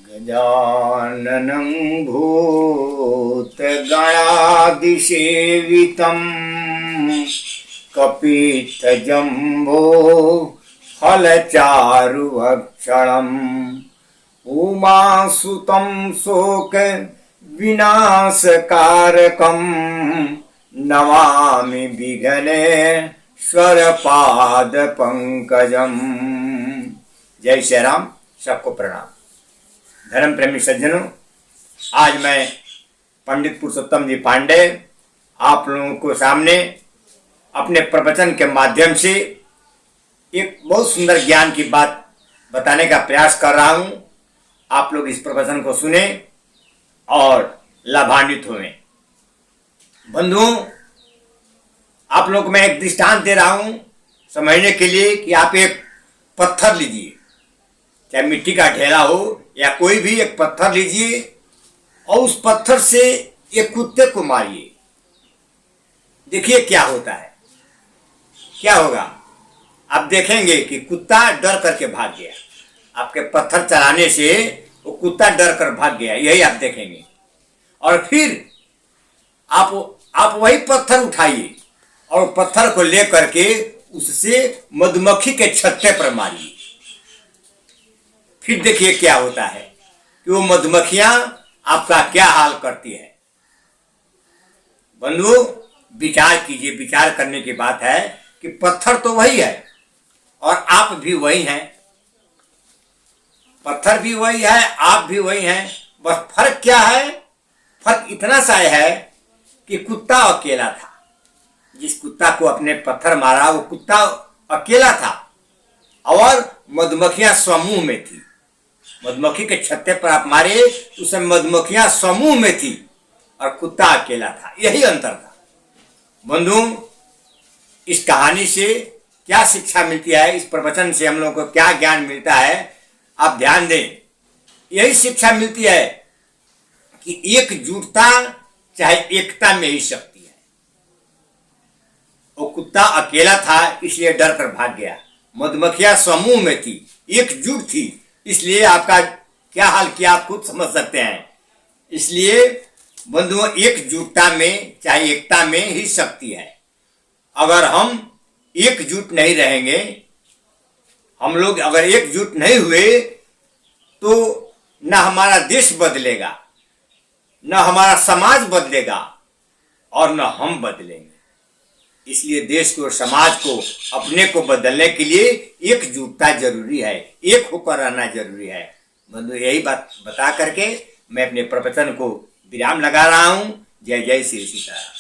गजाननं भूतगणादिसेवितं कपित्थजम्बो फलचारुभक्षणम् उमासुतं शोकविनाशकारकं नमामि विघ्नेश्वरपादपङ्कजम्। जय श्री राम। सबको प्रणाम। धर्म प्रेमी सज्जनों, आज मैं पंडित पुरुषोत्तम जी पांडे आप लोगों को सामने अपने प्रवचन के माध्यम से एक बहुत सुंदर ज्ञान की बात बताने का प्रयास कर रहा हूं। आप लोग इस प्रवचन को सुने और लाभान्वित हुए। बंधुओं, आप लोग को मैं एक दृष्टांत दे रहा हूं समझने के लिए कि आप एक पत्थर लीजिए, चाहे मिट्टी का ढेला हो या कोई भी एक पत्थर लीजिए और उस पत्थर से एक कुत्ते को मारिए। देखिए क्या होता है, क्या होगा। आप देखेंगे कि कुत्ता डर करके भाग गया। आपके पत्थर चलाने से वो कुत्ता डर कर भाग गया, यही आप देखेंगे। और फिर आप वही पत्थर उठाइए और पत्थर को ले करके उससे मधुमक्खी के छत्ते पर मारिए। फिर देखिए क्या होता है कि वो मधुमक्खियां आपका क्या हाल करती है। बंधुओं, विचार कीजिए। विचार करने की बात है कि पत्थर तो वही है और आप भी वही हैं। पत्थर भी वही है, आप भी वही हैं। बस फर्क क्या है? फर्क इतना सा है कि कुत्ता अकेला था। जिस कुत्ता को अपने पत्थर मारा वो कुत्ता अकेला था और मधुमक्खियां समूह में थी। मधुमक्खी के छत्ते पर आप मारे, उसमें मधुमक्खियां समूह में थी और कुत्ता अकेला था। यही अंतर था। बंधुओं, इस कहानी से क्या शिक्षा मिलती है, इस प्रवचन से हम लोगों को क्या ज्ञान मिलता है, आप ध्यान दें। यही शिक्षा मिलती है कि एकजुटता चाहे एकता में ही शक्ति है। वो कुत्ता अकेला था इसलिए डर कर भाग गया। मधुमक्खियां समूह में थी, एकजुट थी, इसलिए आपका क्या हाल किया आप खुद समझ सकते हैं। इसलिए बंधुओं, एकजुटता में चाहे एकता में ही शक्ति है। अगर हम एकजुट नहीं रहेंगे, हम लोग अगर एकजुट नहीं हुए तो न हमारा देश बदलेगा, न हमारा समाज बदलेगा और न हम बदलेंगे। इसलिए देश को, समाज को, अपने को बदलने के लिए एकजुटता जरूरी है, एक होकर रहना जरूरी है। बंधु, यही बात बता करके मैं अपने प्रवचन को विराम लगा रहा हूं। जय जय श्री सीताराम।